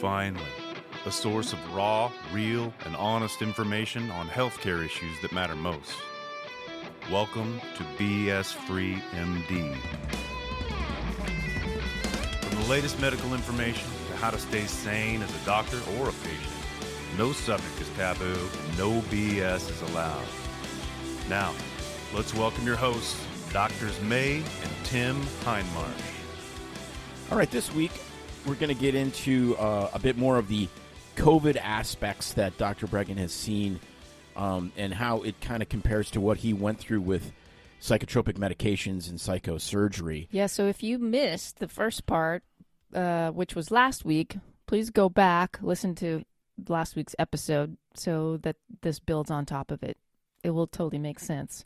finally, a source of raw, real, and honest information on healthcare issues that matter most. Welcome to BS-Free MD. From the latest medical information to how to stay sane as a doctor or a patient, no subject is taboo, no BS is allowed. Now, let's welcome your hosts, Doctors May and Tim Hindmarsh. All right, this week we're going to get into a bit more of the COVID aspects that Dr. Breggin has seen and how it kind of compares to what he went through with psychotropic medications and psychosurgery. Yeah, so if you missed the first part, which was last week, please go back, listen to last week's episode so that this builds on top of it. It will totally make sense.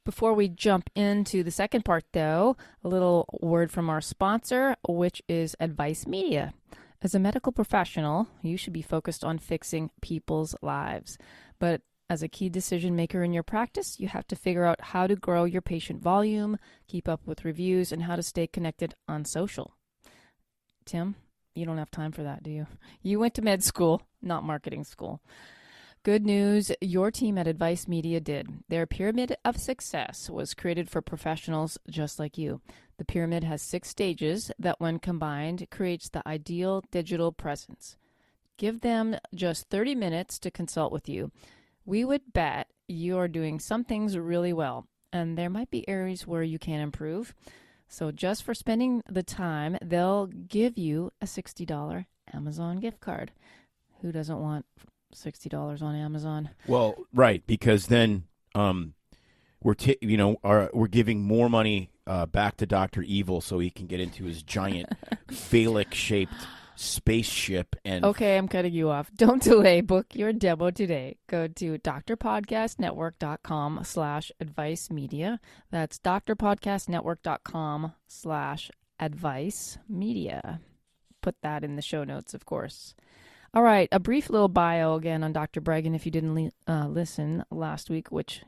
Before we jump into the second part, though, a little word from our sponsor, which is Advice Media. As a medical professional, you should be focused on fixing people's lives. But as a key decision maker in your practice, you have to figure out how to grow your patient volume, keep up with reviews, and how to stay connected on social. Tim, you don't have time for that, do you? You went to med school, not marketing school. Good news, your team at Advice Media did. Their pyramid of success was created for professionals just like you. The pyramid has 6 stages that, when combined, creates the ideal digital presence. Give them just 30 minutes to consult with you. We would bet you are doing some things really well, and there might be areas where you can improve. So just for spending the time, they'll give you a $60 Amazon gift card. Who doesn't want $60 on Amazon? Well, right, because then we're giving more money back to Dr. Evil so he can get into his giant phallic-shaped spaceship. And okay, I'm cutting you off. Don't delay. Book your demo today. Go to drpodcastnetwork.com/advice media. That's drpodcastnetwork.com/advice media. Put that in the show notes, of course. All right, a brief little bio again on Dr. Breggin if you didn't listen last week, which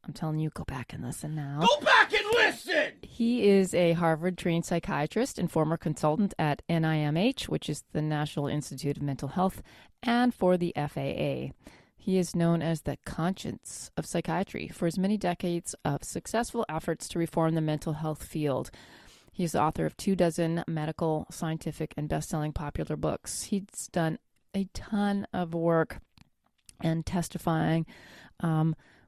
I'm telling you, go back and listen now. Go back and listen! He is a Harvard-trained psychiatrist and former consultant at NIMH, which is the National Institute of Mental Health, and for the FAA. He is known as the Conscience of Psychiatry for his many decades of successful efforts to reform the mental health field. He's the author of 24 medical, scientific, and best-selling popular books. He's done a ton of work and testifying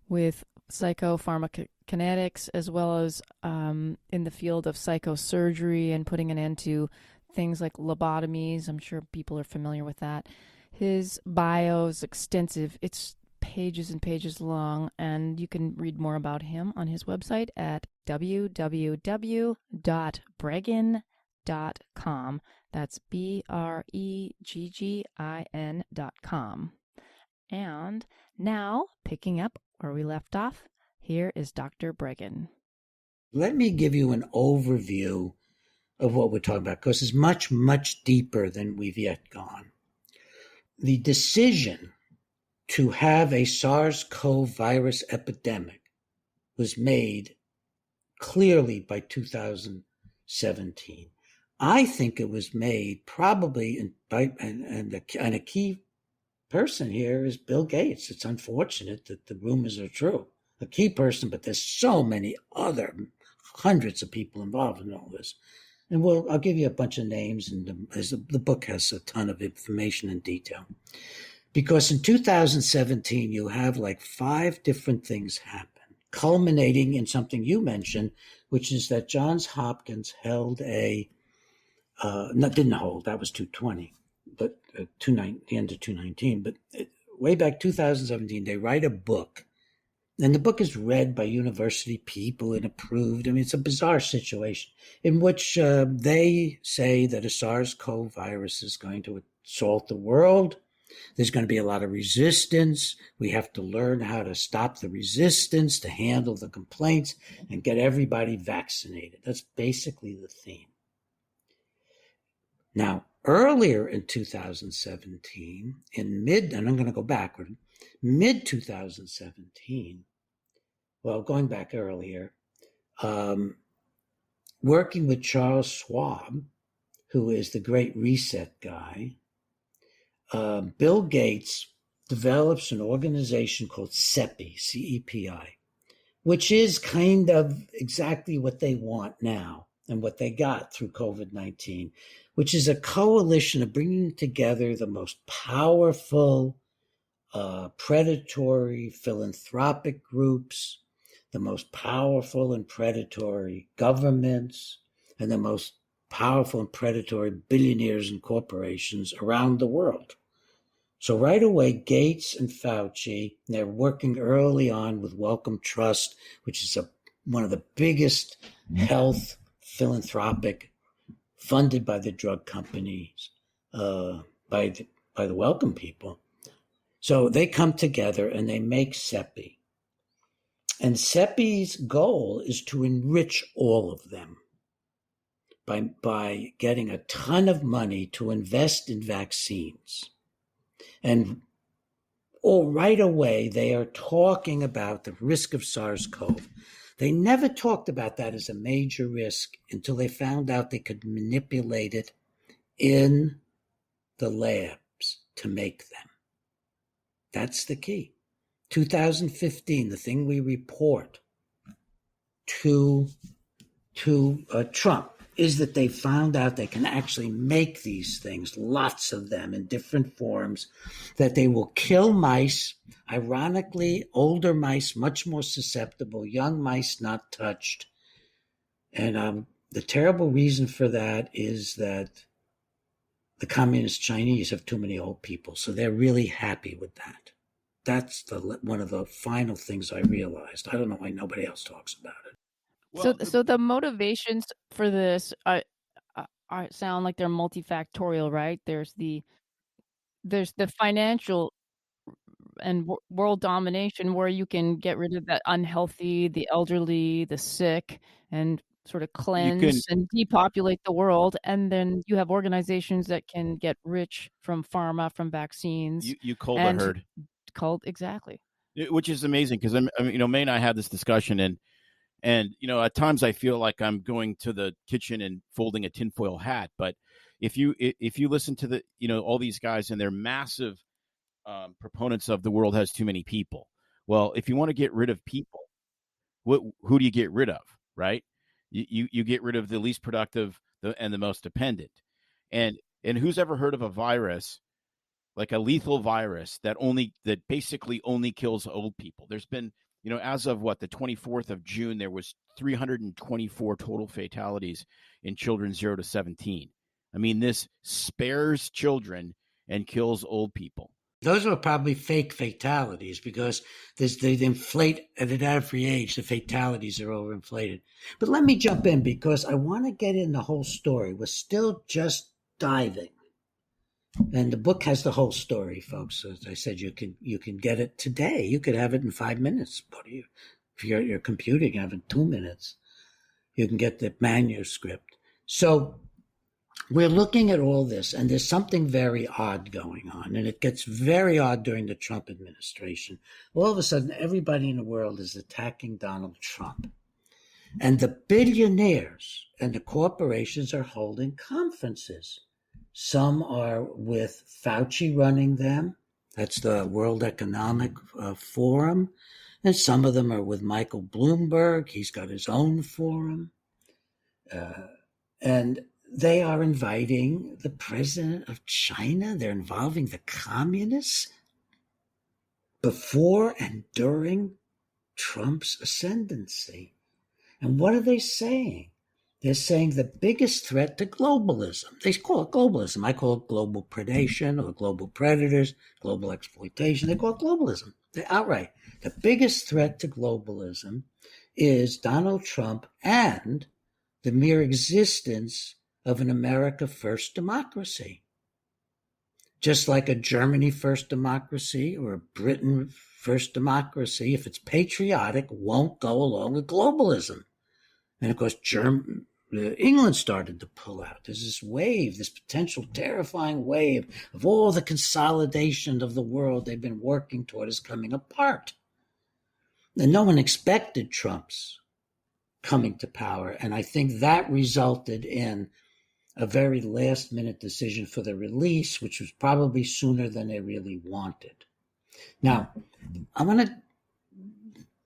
with psychopharmacokinetics, as well as in the field of psychosurgery and putting an end to things like lobotomies. I'm sure people are familiar with that. His bio is extensive. It's pages and pages long, and you can read more about him on his website at www.breggin.com. That's BREGGIN.com. And now, picking up where we left off, here is Dr. Breggin. Let me give you an overview of what we're talking about, because it's much, much deeper than we've yet gone. The decision to have a SARS-CoV virus epidemic was made clearly by 2017. I think it was made probably, and a key person here is Bill Gates. It's unfortunate that the rumors are true. A key person, but there's so many other hundreds of people involved in all this. And I'll give you a bunch of names, and the book has a ton of information and detail. Because in 2017, you have like 5 different things happen, culminating in something you mentioned, which is that Johns Hopkins held didn't hold, that was 220, but the end of 219. But way back 2017, they write a book, and the book is read by university people and approved. I mean, it's a bizarre situation in which they say that a SARS-CoV virus is going to assault the world. There's going to be a lot of resistance. We have to learn how to stop the resistance, to handle the complaints, and get everybody vaccinated. That's basically the theme. Now, earlier in 2017, and I'm going to go backward, mid-2017, well, going back earlier, working with Charles Schwab, who is the Great Reset guy, Bill Gates develops an organization called CEPI, C-E-P-I, which is kind of exactly what they want now and what they got through COVID-19, which is a coalition of bringing together the most powerful predatory philanthropic groups, the most powerful and predatory governments, and the most powerful and predatory billionaires and corporations around the world. So right away, Gates and Fauci, they're working early on with Wellcome Trust, which is one of the biggest health philanthropic funded by the drug companies, by the Wellcome people. So they come together and they make CEPI. And CEPI's goal is to enrich all of them by getting a ton of money to invest in vaccines. And right away, they are talking about the risk of SARS-CoV. They never talked about that as a major risk until they found out they could manipulate it in the labs to make them. That's the key. 2015, the thing we report to Trump is that they found out they can actually make these things, lots of them in different forms, that they will kill mice. Ironically, older mice, much more susceptible, young mice not touched. And the terrible reason for that is that the communist Chinese have too many old people, so they're really happy with that. That's one of the final things I realized. I don't know why nobody else talks about it. Well, so the motivations for this sound like they're multifactorial, right? There's the financial and world domination, where you can get rid of that unhealthy, the elderly, the sick, and sort of cleanse and depopulate the world. And then you have organizations that can get rich from pharma, from vaccines. You cull the herd. Exactly. Which is amazing, because May and I had this discussion, and at times I feel like I'm going to the kitchen and folding a tinfoil hat. But if you listen to the all these guys, and they're massive proponents of the world has too many people. Well, if you want to get rid of people, who do you get rid of, right? You get rid of the least productive and the most dependent. And who's ever heard of a virus, like a lethal virus that basically only kills old people? There's been, as of the 24th of June, there was 324 total fatalities in children 0 to 17. I mean, this spares children and kills old people. Those were probably fake fatalities, because they inflate at every age. The fatalities are overinflated. But let me jump in, because I want to get in the whole story. We're still just diving. And the book has the whole story, folks. As I said, you can get it today. You could have it in 5 minutes. If you're computing, you can have it in 2 minutes. You can get the manuscript. So we're looking at all this, and there's something very odd going on, and it gets very odd during the Trump administration. All of a sudden, everybody in the world is attacking Donald Trump. And the billionaires and the corporations are holding conferences. Some are with Fauci running them. That's the World Economic Forum. And some of them are with Michael Bloomberg. He's got his own forum. And they are inviting the president of China. They're involving the communists before and during Trump's ascendancy. And what are they saying? They're saying the biggest threat to globalism. They call it globalism. I call it global predation or global predators, global exploitation. They call it globalism. They're outright. The biggest threat to globalism is Donald Trump and the mere existence of an America First democracy. Just like a Germany First democracy or a Britain First democracy, if it's patriotic, won't go along with globalism. And of course, England started to pull out. There's this wave, this potential terrifying wave of all the consolidation of the world they've been working toward is coming apart. And no one expected Trump's coming to power. And I think that resulted in a very last-minute decision for the release, which was probably sooner than they really wanted. Now,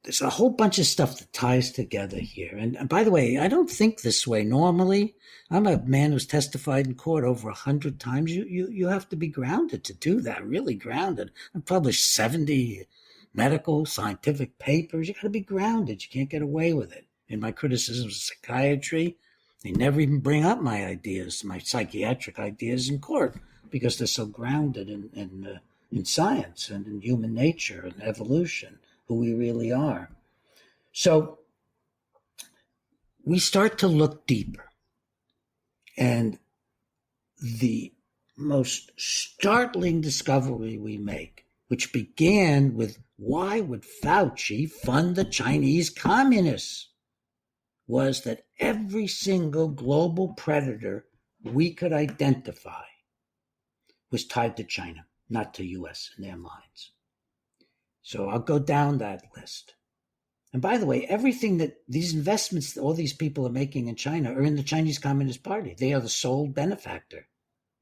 there's a whole bunch of stuff that ties together here. And by the way, I don't think this way normally. I'm a man who's testified in court over 100 times. You have to be grounded to do that, really grounded. I've published 70 medical, scientific papers. You got to be grounded. You can't get away with it. In my criticisms of psychiatry, they never even bring up my ideas, my psychiatric ideas in court, because they're so grounded in science and in human nature and evolution, who we really are. So we start to look deeper. And the most startling discovery we make, which began with why would Fauci fund the Chinese communists, was that every single global predator we could identify was tied to China, not to U.S. in their minds. So I'll go down that list. And by the way, everything that these investments that all these people are making in China are in the Chinese Communist Party. They are the sole benefactor.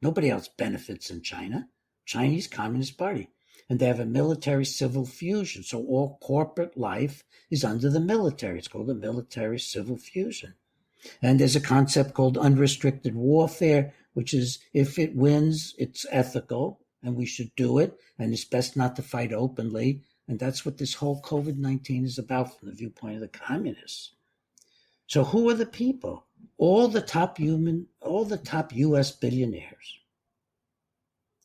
Nobody else benefits in China. Chinese Communist Party. And they have a military-civil fusion. So all corporate life is under the military. It's called a military-civil fusion. And there's a concept called unrestricted warfare, which is if it wins, it's ethical, and we should do it, and it's best not to fight openly. And that's what this whole COVID-19 is about from the viewpoint of the communists. So who are the people? All the top U.S. billionaires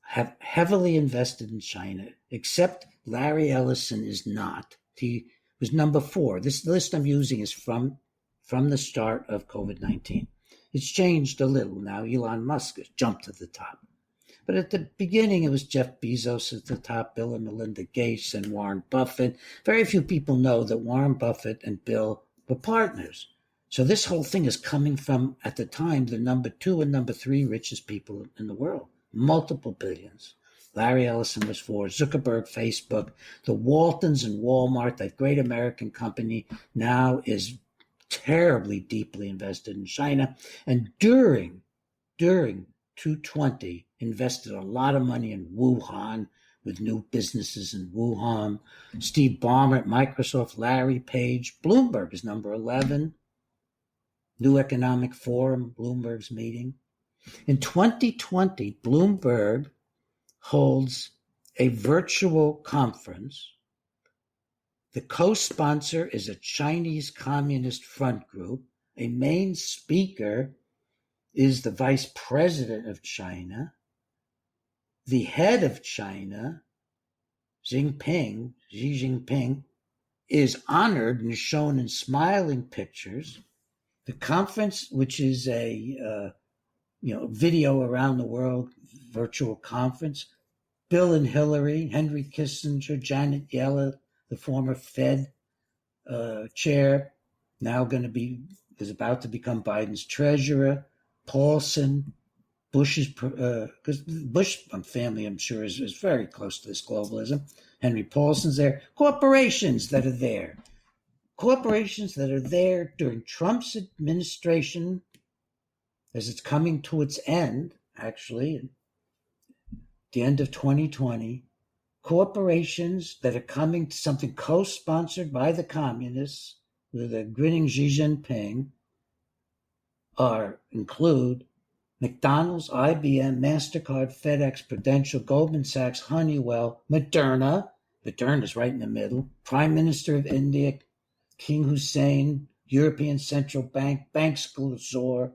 have heavily invested in China, except Larry Ellison is not. He was number 4. This list I'm using is from the start of COVID-19. It's changed a little now. Elon Musk has jumped to the top. But at the beginning, it was Jeff Bezos at the top, Bill and Melinda Gates, and Warren Buffett. Very few people know that Warren Buffett and Bill were partners. So this whole thing is coming from, at the time, the number 2 and number 3 richest people in the world. Multiple billions. Larry Ellison was 4, Zuckerberg, Facebook, the Waltons and Walmart, that great American company, now is terribly deeply invested in China. And during 2020, invested a lot of money in Wuhan with new businesses in Wuhan. Steve Ballmer at Microsoft, Larry Page. Bloomberg is number 11. New Economic Forum, Bloomberg's meeting. In 2020, Bloomberg holds a virtual conference. The co-sponsor is a Chinese Communist Front group. A main speaker is the vice president of China. The head of China, Xi Jinping, is honored and shown in smiling pictures. The conference, which is a video around the world virtual conference, Bill and Hillary, Henry Kissinger, Janet Yellen, the former Fed chair, is about to become Biden's treasurer, Paulson, Bush's, because Bush family, I'm sure, is very close to this globalism. Henry Paulson's there. Corporations that are there during Trump's administration, as it's coming to its end, actually, at the end of 2020, corporations that are coming to something co-sponsored by the communists with a grinning Xi Jinping include McDonald's, IBM, MasterCard, FedEx, Prudential, Goldman Sachs, Honeywell, Moderna. Moderna's right in the middle. Prime Minister of India, King Hussein, European Central Bank, banks galore.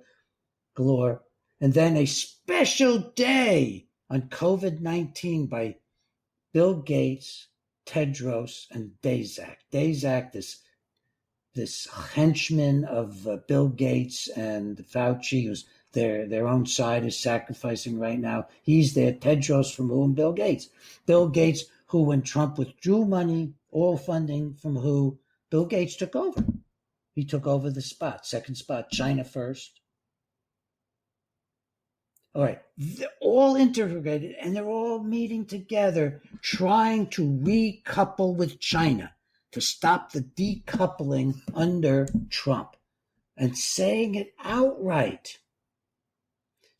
And then a special day on COVID-19 by Bill Gates, Tedros, and Daszak. Daszak, this henchman of Bill Gates and Fauci, who's their own side is sacrificing right now. He's there. Tedros from WHO and Bill Gates. Bill Gates, who when Trump withdrew money, all funding from WHO, Bill Gates took over. He took over the second spot, China first. All right, they're all integrated and they're all meeting together, trying to recouple with China to stop the decoupling under Trump and saying it outright.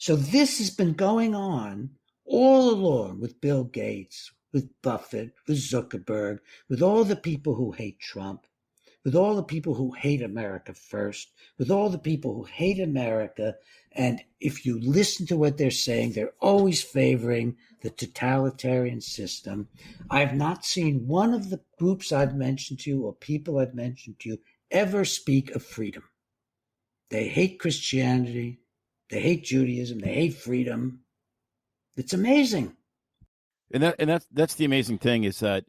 So this has been going on all along with Bill Gates, with Buffett, with Zuckerberg, with all the people who hate Trump, with all the people who hate America first, with all the people who hate America. And if you listen to what they're saying, they're always favoring the totalitarian system. I've not seen one of the groups I've mentioned to you or people I've mentioned to you ever speak of freedom. They hate Christianity. They hate Judaism. They hate freedom. It's amazing. And that's the amazing thing is that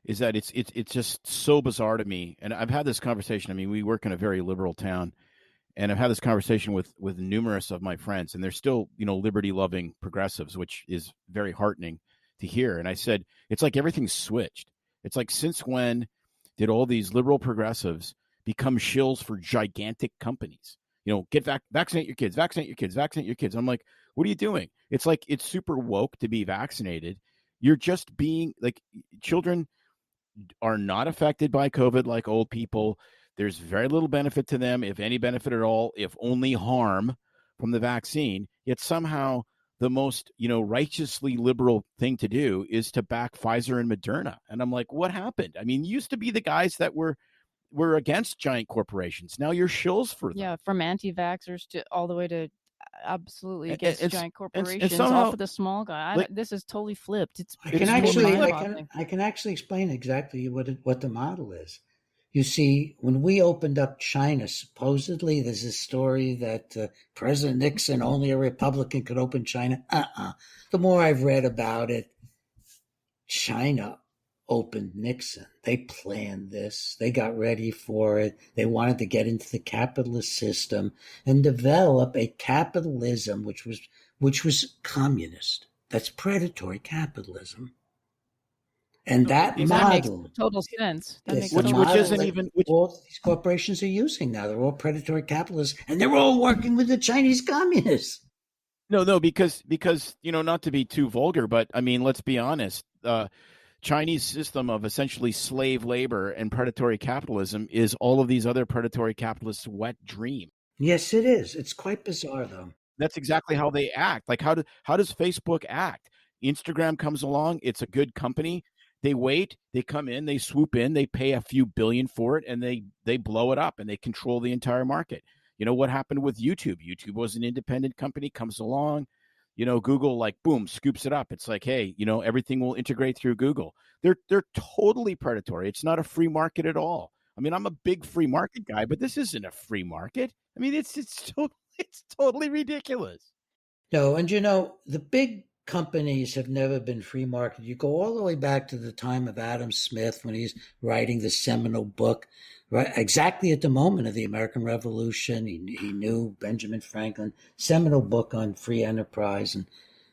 it's just so bizarre to me. And I've had this conversation. I mean, we work in a very liberal town, and I've had this conversation with numerous of my friends, and they're still, liberty-loving progressives, which is very heartening to hear. And I said, it's like everything's switched. It's like, since when did all these liberal progressives become shills for gigantic companies? Vaccinate your kids, vaccinate your kids, vaccinate your kids. I'm like, what are you doing? It's like, it's super woke to be vaccinated. You're just being like, children are not affected by COVID like old people. There's very little benefit to them, if any benefit at all, if only harm from the vaccine. Yet somehow the most, righteously liberal thing to do is to back Pfizer and Moderna. And I'm like, what happened? I mean, used to be the guys that were against giant corporations. Now you're shills for them. Yeah, from anti-vaxxers to all the way to absolutely against giant corporations, and somehow, off of the small guy. This is totally flipped. I can actually explain exactly what the model is. You see, when we opened up China, supposedly there's a story that President Nixon, only a Republican could open China. The more I've read about it, China opened Nixon. They planned this. They got ready for it. They wanted to get into the capitalist system and develop a capitalism which was communist. That's predatory capitalism. And that model makes total sense. All these corporations are using now. They're all predatory capitalists, and they're all working with the Chinese communists. No, because not to be too vulgar, but I mean, let's be honest. Chinese system of essentially slave labor and predatory capitalism is all of these other predatory capitalists' wet dream. Yes, it is. It's quite bizarre, though. That's exactly how they act. Like, how does Facebook act? Instagram comes along. It's a good company. They wait. They come in. They swoop in. They pay a few billion for it, and they blow it up, and they control the entire market. You know what happened with YouTube? YouTube was an independent company, comes along. Google, like, boom, scoops it up. It's like, hey, everything will integrate through Google. They're totally predatory. It's not a free market at all. I mean, I'm a big free market guy, but this isn't a free market. I mean, it's totally ridiculous. No, and the big companies have never been free market. You go all the way back to the time of Adam Smith when he's writing the seminal book, right? Exactly at the moment of the American Revolution. He knew Benjamin Franklin, seminal book on free enterprise and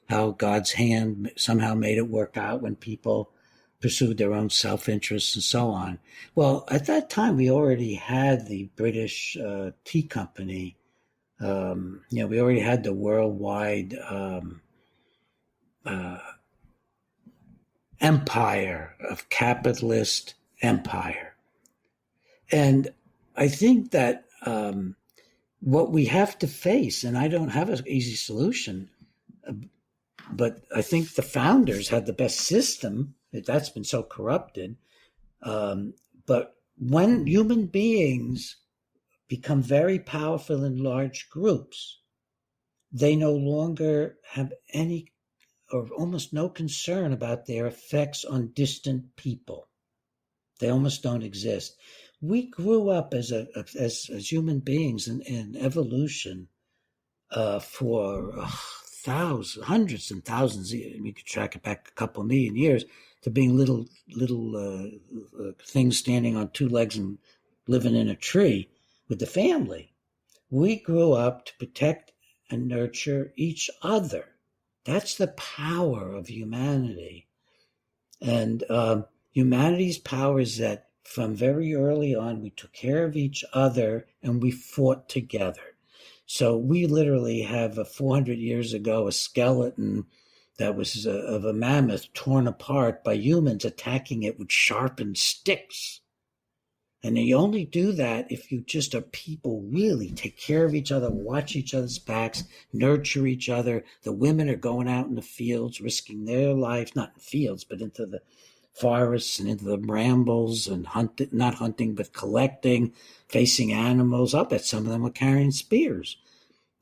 how God's hand somehow made it work out when people pursued their own self-interest and so on. Well, at that time, we already had the British tea company. We already had the worldwide empire of capitalist empire. And I think that what we have to face, and I don't have an easy solution, but I think the founders had the best system. That's been so corrupted. But when human beings become very powerful in large groups, they no longer have any or almost no concern about their effects on distant people. They almost don't exist. We grew up as human beings in evolution for hundreds and thousands. We could track it back a couple million years to being little things standing on two legs and living in a tree with the family. We grew up to protect and nurture each other. That's the power of humanity. And humanity's power is that from very early on, we took care of each other and we fought together. So we literally have 400 years ago, a skeleton that was of a mammoth torn apart by humans attacking it with sharpened sticks. And you only do that if you just are people really take care of each other, watch each other's backs, nurture each other. The women are going out in the fields, risking their life, not in fields, but into the forests and into the brambles and not hunting, but collecting, facing animals. I'll bet some of them were carrying spears.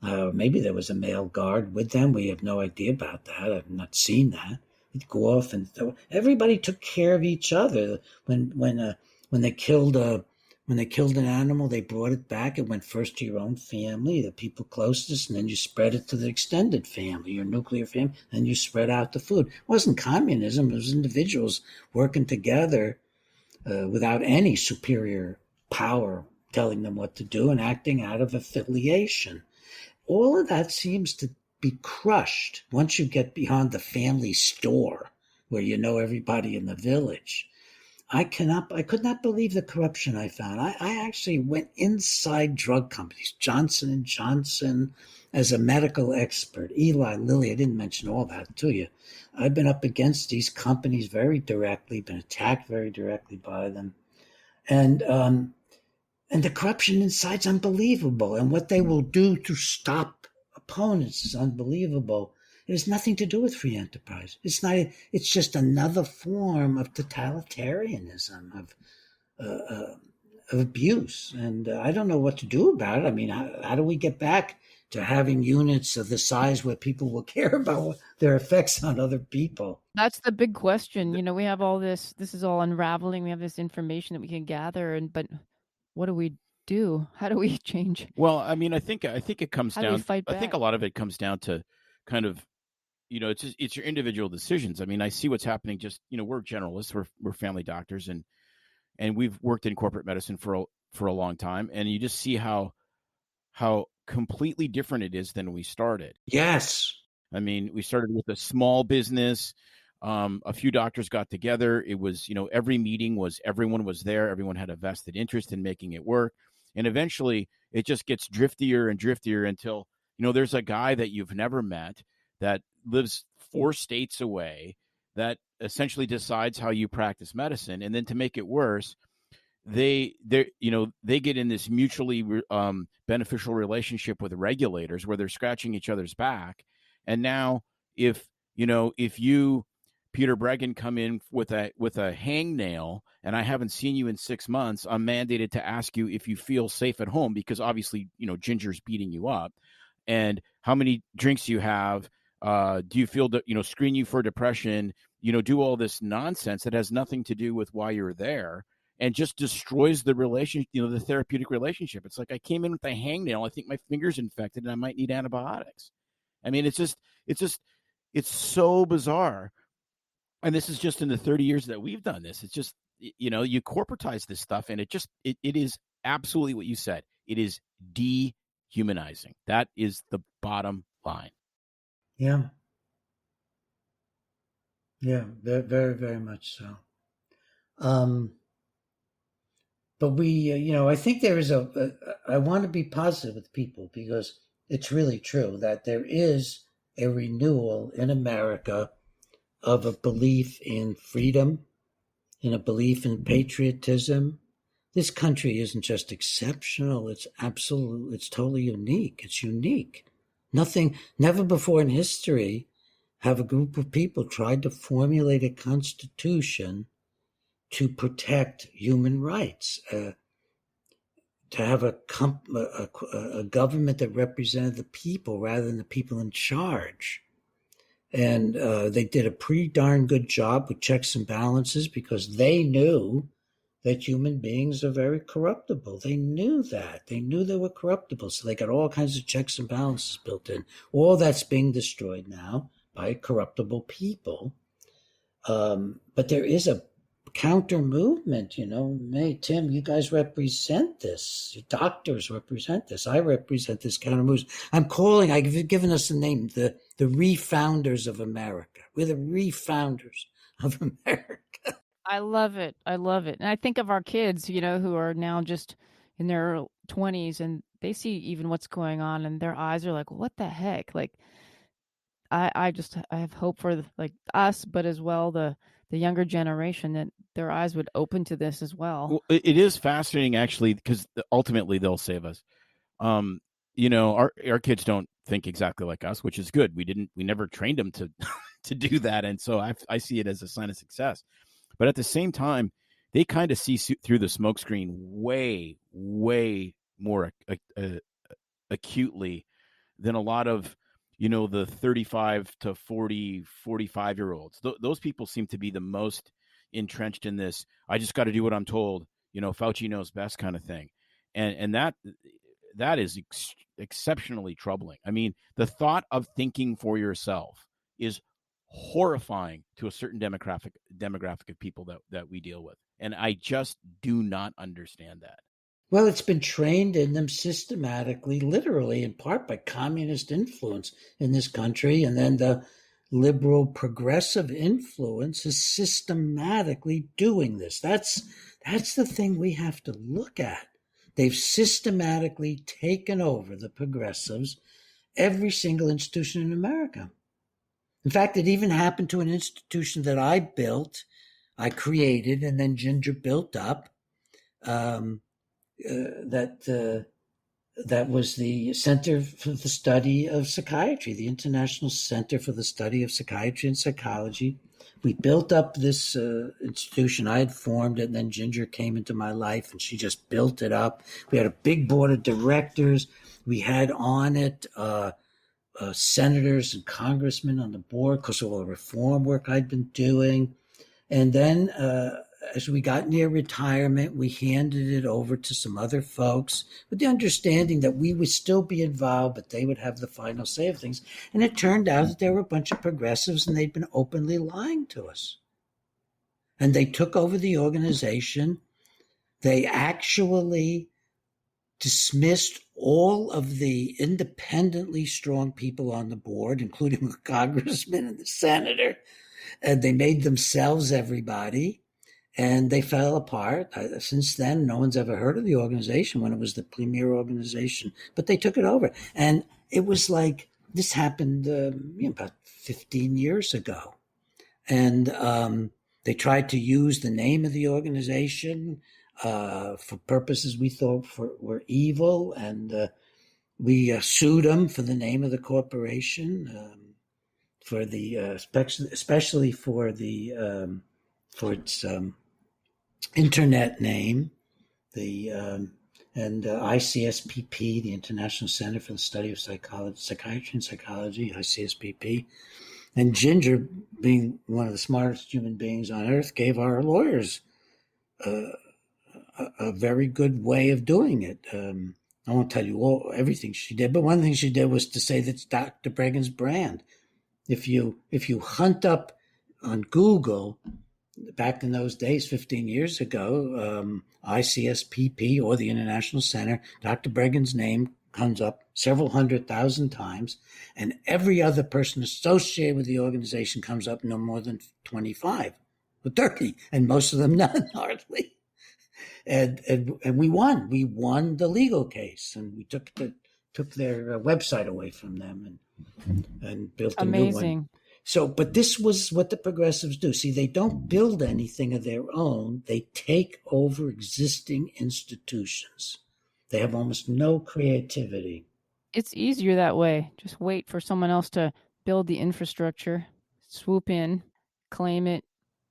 Maybe there was a male guard with them. We have no idea about that. I've not seen that. He'd go off and everybody took care of each other. When they killed an animal, they brought it back. It went first to your own family, the people closest, and then you spread it to the extended family, your nuclear family, and you spread out the food. It wasn't communism. It was individuals working together without any superior power telling them what to do and acting out of affiliation. All of that seems to be crushed once you get beyond the family store where you know everybody in the village. I could not believe the corruption I found. I actually went inside drug companies, Johnson and Johnson, as a medical expert. Eli Lilly, I didn't mention all that to you. I've been up against these companies very directly, been attacked very directly by them, and the corruption inside's unbelievable. And what they will do to stop opponents is unbelievable. It has nothing to do with free enterprise. It's not. It's just another form of totalitarianism, of abuse. And I don't know what to do about it. I mean, how do we get back to having units of the size where people will care about their effects on other people? That's the big question. You know, we have all this. This is all unraveling. We have this information that we can gather, but what do we do? How do we change? Well, I mean, I think it comes How do we down. fight I think a back? lot of it comes down to kind of, it's your individual decisions. I mean, I see what's happening. Just we're generalists. We're family doctors, and we've worked in corporate medicine for a long time, and you just see how completely different it is than we started. Yes. I mean, we started with a small business. A few doctors got together. It was, every meeting was, everyone was there. Everyone had a vested interest in making it work. And eventually it just gets driftier and driftier until, there's a guy that you've never met that lives 4 states away that essentially decides how you practice medicine. And then to make it worse, they get in this mutually beneficial relationship with regulators where they're scratching each other's back. And now if you, Peter Breggin, come in with a hangnail and I haven't seen you in 6 months, I'm mandated to ask you if you feel safe at home because obviously, Ginger's beating you up, and how many drinks you have. Do you feel that, screen you for depression, do all this nonsense that has nothing to do with why you're there and just destroys the relationship, the therapeutic relationship. It's like I came in with a hangnail. I think my finger's infected and I might need antibiotics. I mean, it's so bizarre. And this is just in the 30 years that we've done this. It's just, you corporatize this stuff and it is absolutely what you said. It is dehumanizing. That is the bottom line. Yeah. Yeah, very, very, very much so. But we, I think there is I want to be positive with people because it's really true that there is a renewal in America of a belief in freedom, in a belief in patriotism. This country isn't just exceptional, it's absolute, it's totally unique. It's unique. Never before in history have a group of people tried to formulate a constitution to protect human rights, to have a government that represented the people rather than the people in charge. And they did a pretty darn good job with checks and balances because they knew that human beings are very corruptible. They knew that. They knew they were corruptible. So they got all kinds of checks and balances built in. All that's being destroyed now by corruptible people. But there is a counter movement, Hey, Tim, you guys represent this. Your doctors represent this. I represent this counter movement. I've given us a name, the refounders of America. We're the refounders of America. I love it. I love it. And I think of our kids, who are now just in their 20s and they see even what's going on and their eyes are like, what the heck? Like, I have hope for like us, but as well the the younger generation, that their eyes would open to this as well. Well, it is fascinating, actually, because ultimately they'll save us. Our kids don't think exactly like us, which is good. We never trained them to to do that, and so I see it as a sign of success. But at the same time, they kind of see through the smokescreen way, way more acutely than a lot of, the 35 to 40, 45-year-olds. Those people seem to be the most entrenched in this. I just got to do what I'm told. Fauci knows best kind of thing. And that is exceptionally troubling. I mean, the thought of thinking for yourself is horrifying to a certain demographic of people that we deal with. And I just do not understand that. Well, it's been trained in them systematically, literally, in part by communist influence in this country. And then the liberal progressive influence is systematically doing this. That's the thing we have to look at. They've systematically taken over, the progressives, every single institution in America. In fact, it even happened to an institution that I built, I created, and then Ginger built up. That was the Center for the Study of Psychiatry, the International Center for the Study of Psychiatry and Psychology. We built up this institution. I had formed it, and then Ginger came into my life, and she just built it up. We had a big board of directors. We had on it senators and congressmen on the board because of all the reform work I'd been doing. And then as we got near retirement, we handed it over to some other folks with the understanding that we would still be involved, but they would have the final say of things. And it turned out that there were a bunch of progressives, and they'd been openly lying to us. And they took over the organization. They actually dismissed all of the independently strong people on the board, including the congressman and the senator, and they made themselves everybody. And they fell apart. Since then, no one's ever heard of the organization when it was the premier organization, but they took it over. And it was like, this happened about 15 years ago. And they tried to use the name of the organization for purposes we thought were evil. And we sued them for the name of the corporation, for the especially for its internet name, the and ICSPP, the International Center for the Study of Psychiatry and Psychology, ICSPP, and Ginger, being one of the smartest human beings on earth, gave our lawyers a very good way of doing it. I won't tell you everything she did, but one thing she did was to say that's Dr. Breggin's brand. If you hunt up on Google, back in those days, 15 years ago, ICSPP or the International Center, Dr. Breggin's name comes up several 100,000 times, and every other person associated with the organization comes up no more than 25 or 30, and most of them none, hardly. And we won. We won the legal case, and we took their website away from them and built a new one. So, but this was what the progressives do. See, they don't build anything of their own. They take over existing institutions. They have almost no creativity. It's easier that way. Just wait for someone else to build the infrastructure, swoop in, claim it,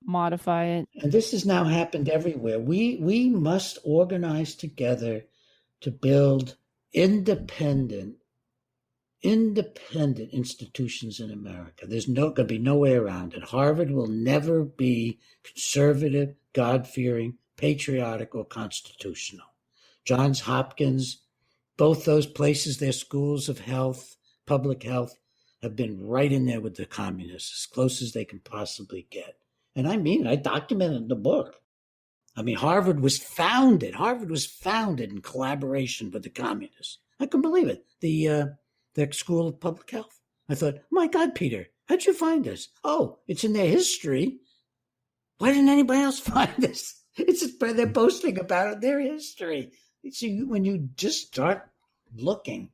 modify it. And this has now happened everywhere. We must organize together to build independent institutions in America. There's going to be no way around it. Harvard will never be conservative, God-fearing, patriotic, or constitutional. Johns Hopkins, both those places, their schools of health, public health, have been right in there with the communists, as close as they can possibly get. And I mean, I documented in the book. I mean, Harvard was founded in collaboration with the communists. I couldn't believe it. The School of Public Health. I thought, my God, Peter, how'd you find this? Oh, it's in their history. Why didn't anybody else find this? They're boasting about it, their history. See, when you just start looking.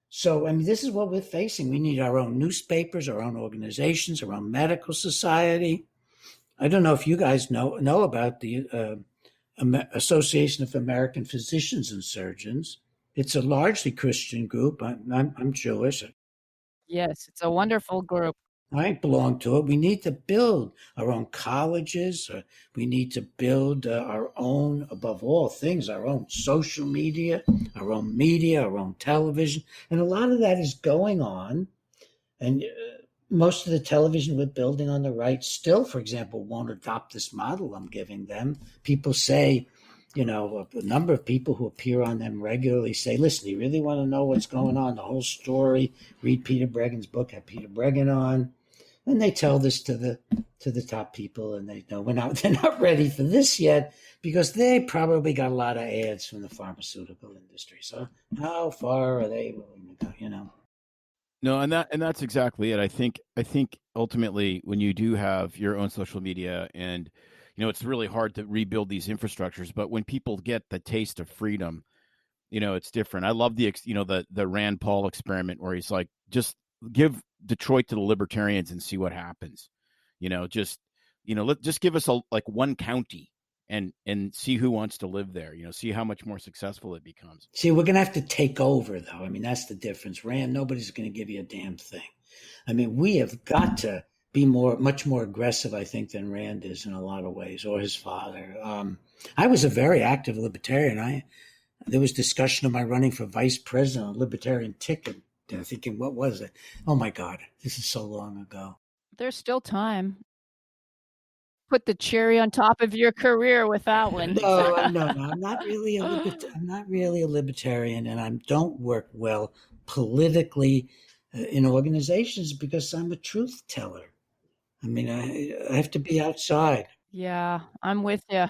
So, I mean, this is what we're facing. We need our own newspapers, our own organizations, our own medical society. I don't know if you guys know about the Association of American Physicians and Surgeons. It's a largely Christian group. I'm Jewish. Yes, it's a wonderful group. I belong to it. We need to build our own colleges. We need to build our own, above all things, our own social media, our own television. And a lot of that is going on. And most of the television we're building on the right still, for example, won't adopt this model I'm giving them. People say, a number of people who appear on them regularly say, listen, you really want to know what's going on, the whole story, read Peter Breggin's book, have Peter Breggin on. And they tell this to the top people, and they know they're not ready for this yet because they probably got a lot of ads from the pharmaceutical industry. So how far are they willing to go, No, and that's exactly it. I think ultimately when you do have your own social media, and it's really hard to rebuild these infrastructures, but when people get the taste of freedom, it's different. I love the Rand Paul experiment where he's like, just give Detroit to the libertarians and see what happens. Just give us one county and see who wants to live there. See how much more successful it becomes. See, we're going to have to take over, though. I mean, that's the difference. Rand, nobody's going to give you a damn thing. I mean, we have got to be much more aggressive, I think, than Rand is in a lot of ways, or his father. I was a very active libertarian. There was discussion of my running for vice president on a libertarian ticket. Thinking, what was it? Oh my God, this is so long ago. There's still time. Put the cherry on top of your career with that one. No, I'm not really a libertarian, and I don't work well politically in organizations because I'm a truth teller. I mean, I have to be outside. Yeah, I'm with you.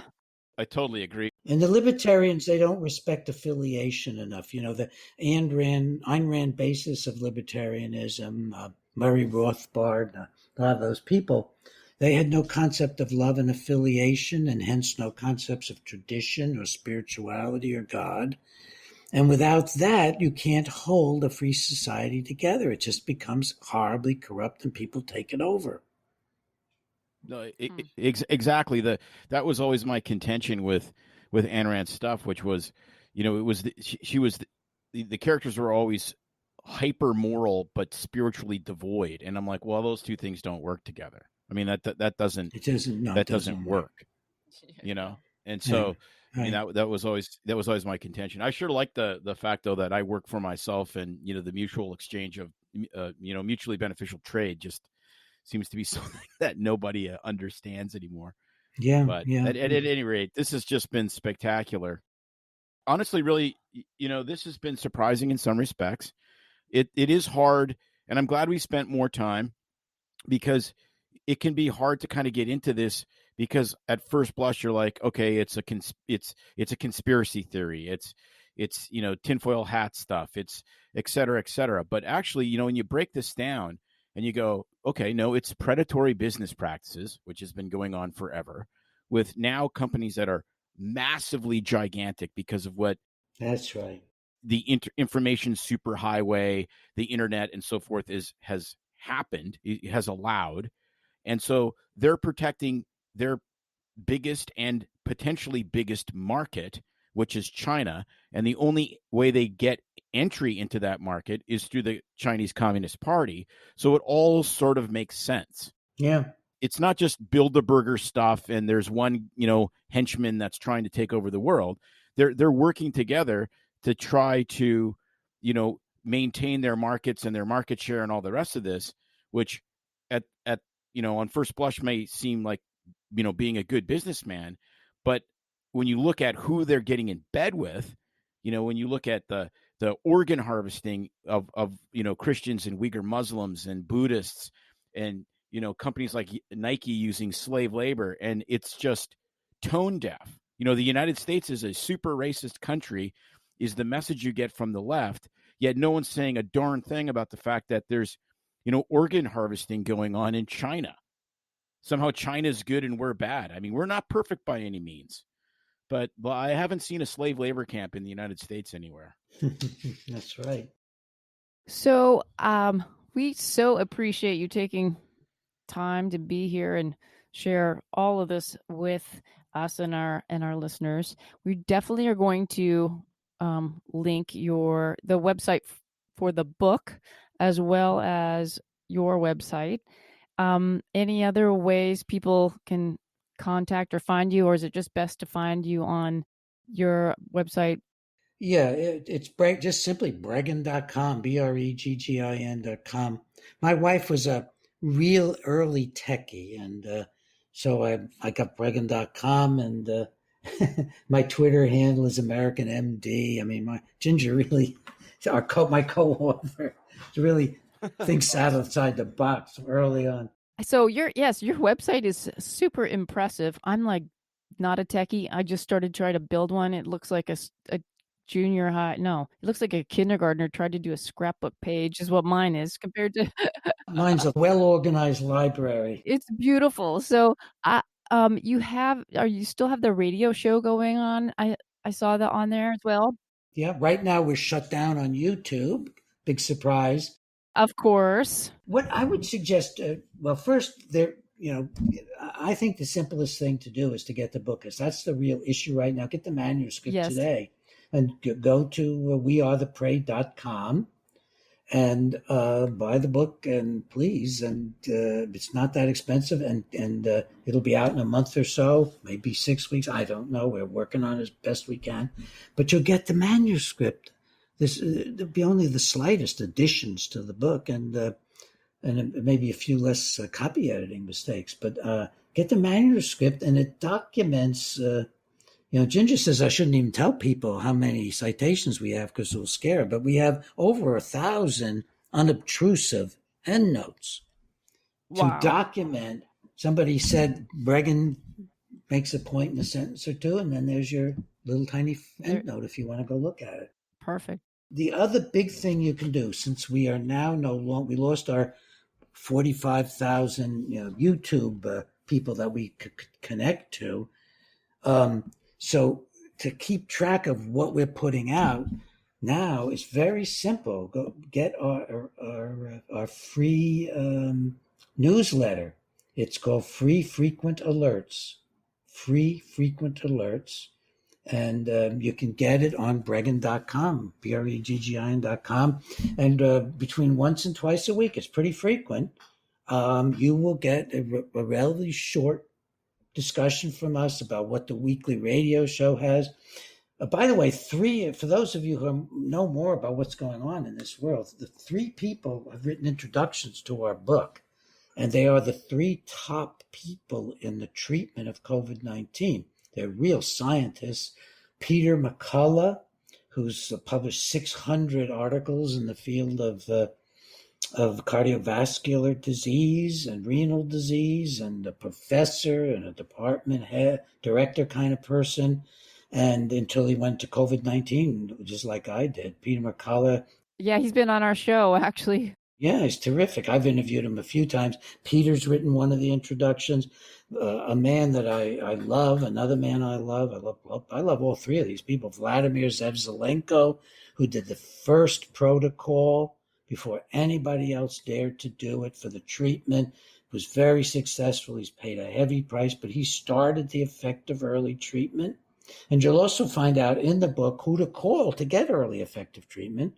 I totally agree. And the libertarians, they don't respect affiliation enough. The Ayn Rand basis of libertarianism, Murray Rothbard, a lot of those people, they had no concept of love and affiliation, and hence no concepts of tradition or spirituality or God. And without that, you can't hold a free society together. It just becomes horribly corrupt and people take it over. No, exactly. That was always my contention with Ayn Rand's stuff, which was, it was the characters were always hyper moral but spiritually devoid, and I'm like, well, those two things don't work together. I mean, that doesn't work. And so I mean that was always my contention. I sure like the fact though that I work for myself, and the mutual exchange of mutually beneficial trade just seems to be something that nobody understands anymore. Yeah. But yeah. At any rate, this has just been spectacular. Honestly, really, this has been surprising in some respects. It is hard, and I'm glad we spent more time, because it can be hard to kind of get into this, because at first blush you're like, okay, it's a conspiracy theory, it's tinfoil hat stuff, it's et cetera, but actually when you break this down and you go, okay, no, it's predatory business practices, which has been going on forever, with now companies that are massively gigantic because of what that's right, the information superhighway, the internet and so forth has happened, it has allowed. And so they're protecting their biggest and potentially biggest market, which is China. And the only way they get entry into that market is through the Chinese Communist Party. So it all sort of makes sense. Yeah. It's not just Bilderberger stuff and there's one, henchman that's trying to take over the world. They're working together to try to, maintain their markets and their market share and all the rest of this, which at on first blush may seem like, being a good businessman. But when you look at who they're getting in bed with, when you look at the organ harvesting of Christians and Uyghur Muslims and Buddhists and, companies like Nike using slave labor, and it's just tone deaf. The United States is a super racist country is the message you get from the left, yet no one's saying a darn thing about the fact that there's, organ harvesting going on in China. Somehow China's good and we're bad. I mean, we're not perfect by any means, but I haven't seen a slave labor camp in the United States anywhere. That's right. So we so appreciate you taking time to be here and share all of this with us and our listeners. We definitely are going to link the website for the book as well as your website. Any other ways people can contact or find you, or is it just best to find you on your website? Yeah, it's just simply Breggin.com, Breggin.com. My wife was a real early techie, and so I got Breggin.com, and my Twitter handle is American MD. I mean, my Ginger really, my co-author, really thinks outside the box early on. So your website is super impressive. I'm like not a techie. I just started trying to build one. It looks like a junior high. No, it looks like a kindergartner tried to do a scrapbook page is what mine is compared to. Mine's a well-organized library. It's beautiful. So you still have the radio show going on? I saw that on there as well. Yeah, right now we're shut down on YouTube. Big surprise. Of course. What I would suggest, well, first, I think the simplest thing to do is to get the book, because that's the real issue right now. Get the manuscript today and go to wearetheprey.com and buy the book, and please. And it's not that expensive, and it'll be out in a month or so, maybe 6 weeks. I don't know. We're working on it as best we can. But you'll get the manuscript. There'll be only the slightest additions to the book, and maybe a few less copy editing mistakes. But get the manuscript, and it documents. Ginger says I shouldn't even tell people how many citations we have because it'll scare. But we have over 1,000 unobtrusive endnotes to document. Somebody said Breggin makes a point in a sentence or two, and then there's your little tiny endnote if you want to go look at it. Perfect. The other big thing you can do, since we are now we lost our 45,000 YouTube people that we could connect to. So to keep track of what we're putting out now is very simple. Go get our free newsletter. It's called Free Frequent Alerts. Free Frequent Alerts. And you can get it on Breggin.com, Breggin.com. And between once and twice a week, it's pretty frequent, you will get a relatively short discussion from us about what the weekly radio show has. By the way, for those of you who know more about what's going on in this world, the 3 people have written introductions to our book, and they are the 3 top people in the treatment of COVID-19. They're real scientists. Peter McCullough, who's published 600 articles in the field of cardiovascular disease and renal disease, and a professor and a department head, director kind of person. And until he went to COVID-19, just like I did. Peter McCullough. Yeah, he's been on our show, actually. Yeah, he's terrific. I've interviewed him a few times. Peter's written one of the introductions. A man that I love, another man I love. I love all 3 of these people. Vladimir Zevzelenko, who did the first protocol before anybody else dared to do it for the treatment. Was very successful. He's paid a heavy price, but he started the effective early treatment. And you'll also find out in the book who to call to get early effective treatment.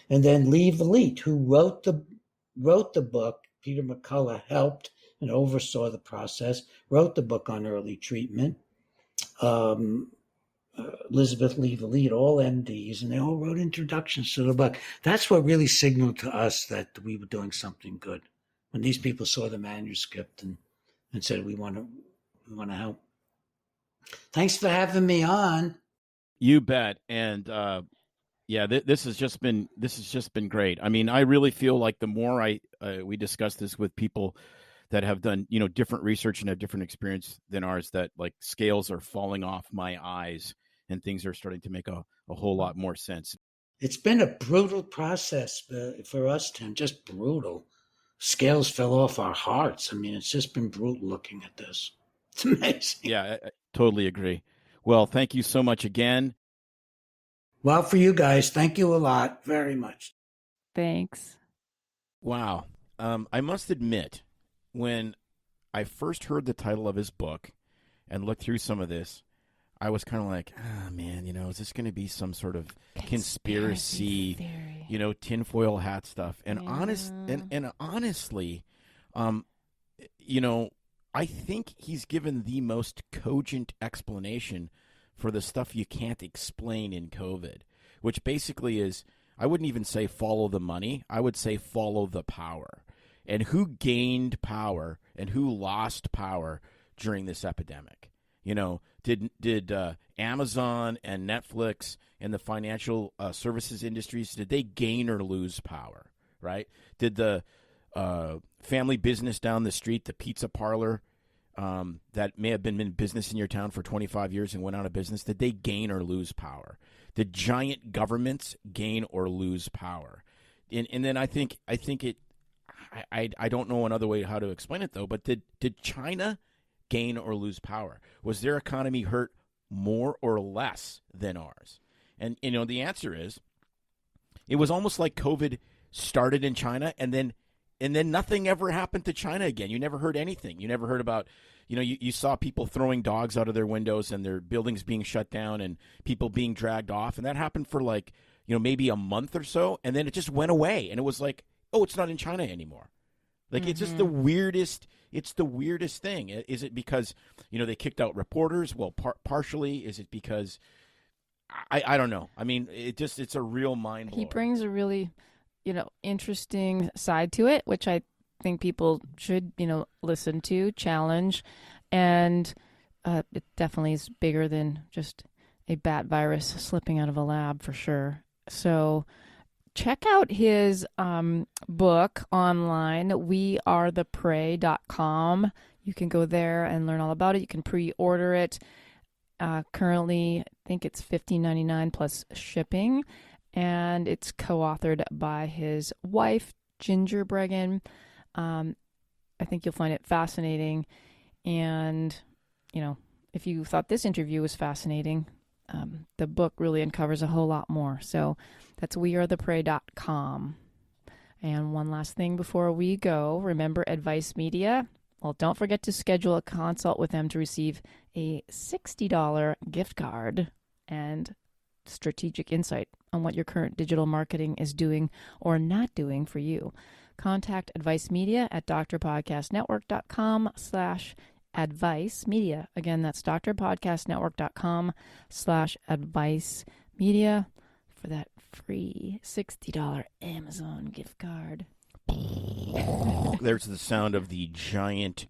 And then Lee Vliet, who wrote the book. Peter McCullough helped and oversaw the process, wrote the book on early treatment. Elizabeth Lee Vliet, all MDs, and they all wrote introductions to the book. That's what really signaled to us that we were doing something good. When these people saw the manuscript and said, we want to help. Thanks for having me on. You bet. And this has just been great. I mean, I really feel like the more we discuss this with people that have done different research and have different experience than ours, that like scales are falling off my eyes and things are starting to make a whole lot more sense. It's been a brutal process for us, Tim. Just brutal. Scales fell off our hearts. I mean, it's just been brutal looking at this. It's amazing. Yeah, I totally agree. Well, thank you so much again. Well, for you guys, thank you a lot, very much. Thanks. Wow. I must admit, when I first heard the title of his book and looked through some of this, I was kind of like, man, is this going to be some sort of conspiracy theory. Tinfoil hat stuff? And Yeah. honestly, I think he's given the most cogent explanation for the stuff you can't explain in COVID, which basically is, I wouldn't even say follow the money. I would say follow the power. And who gained power and who lost power during this epidemic? Did Amazon and Netflix and the financial services industries, did they gain or lose power, right? Did the family business down the street, the pizza parlor that may have been in business in your town for 25 years and went out of business, did they gain or lose power? Did giant governments gain or lose power? And then I think it, I don't know another way how to explain it, though, but did China gain or lose power? Was their economy hurt more or less than ours? And, the answer is, it was almost like COVID started in China and then nothing ever happened to China again. You never heard anything. You never heard about, you saw people throwing dogs out of their windows and their buildings being shut down and people being dragged off. And that happened for maybe a month or so. And then it just went away. And it was like, oh, it's not in China anymore. It's just the weirdest. It's the weirdest thing. Is it because, they kicked out reporters? Well, partially. Is it because, I don't know. I mean, it's a real mind blower. He brings a really, interesting side to it, which I think people should, listen to, challenge. And it definitely is bigger than just a bat virus slipping out of a lab, for sure. So check out his book online, wearetheprey.com. You can go there and learn all about it. You can pre-order it. Currently, I think it's $15.99 plus shipping. And it's co-authored by his wife, Ginger Breggin. I think you'll find it fascinating. And, if you thought this interview was fascinating, the book really uncovers a whole lot more. So that's wearetheprey.com. And one last thing before we go, remember Advice Media? Well, don't forget to schedule a consult with them to receive a $60 gift card and strategic insight on what your current digital marketing is doing or not doing for you. Contact Advice Media at drpodcastnetwork.com/advice media. Again, that's drpodcastnetwork.com/advice media for that free $60 Amazon gift card. There's the sound of the giant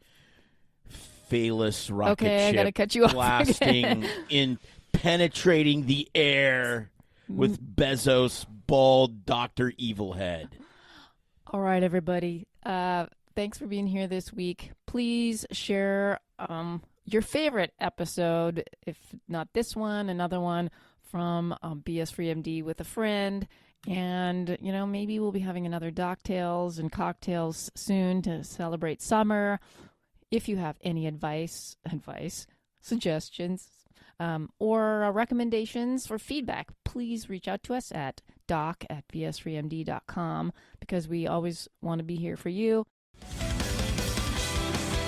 phallus rocket ship. I gotta cut you off blasting in, penetrating the air with Bezos' bald Dr. Evil head. All right, everybody. Thanks for being here this week. Please share your favorite episode, if not this one, another one from BS Free MD with a friend. And, maybe we'll be having another Doctales and cocktails soon to celebrate summer. If you have any advice, suggestions, or recommendations for feedback, please reach out to us at doc@bsfreemd.com because we always want to be here for you.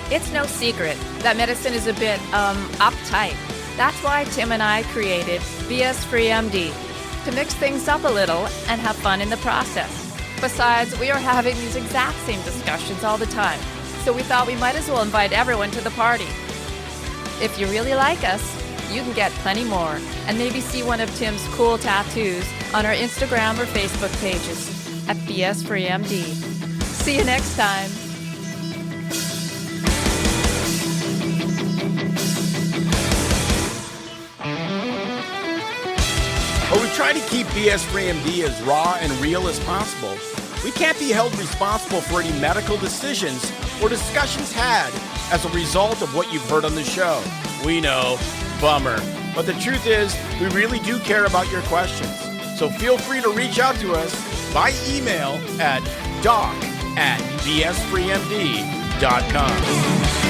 It's no secret that medicine is a bit uptight. That's why Tim and I created BS Free MD, to mix things up a little and have fun in the process. Besides, we are having these exact same discussions all the time, so we thought we might as well invite everyone to the party. If you really like us, you can get plenty more and maybe see one of Tim's cool tattoos on our Instagram or Facebook pages at BS Free MD. See you next time. While we try to keep BS Free MD as raw and real as possible, we can't be held responsible for any medical decisions or discussions had as a result of what you've heard on the show. We know, bummer. But the truth is, we really do care about your questions. So feel free to reach out to us by email at doc@bsfreemd.com.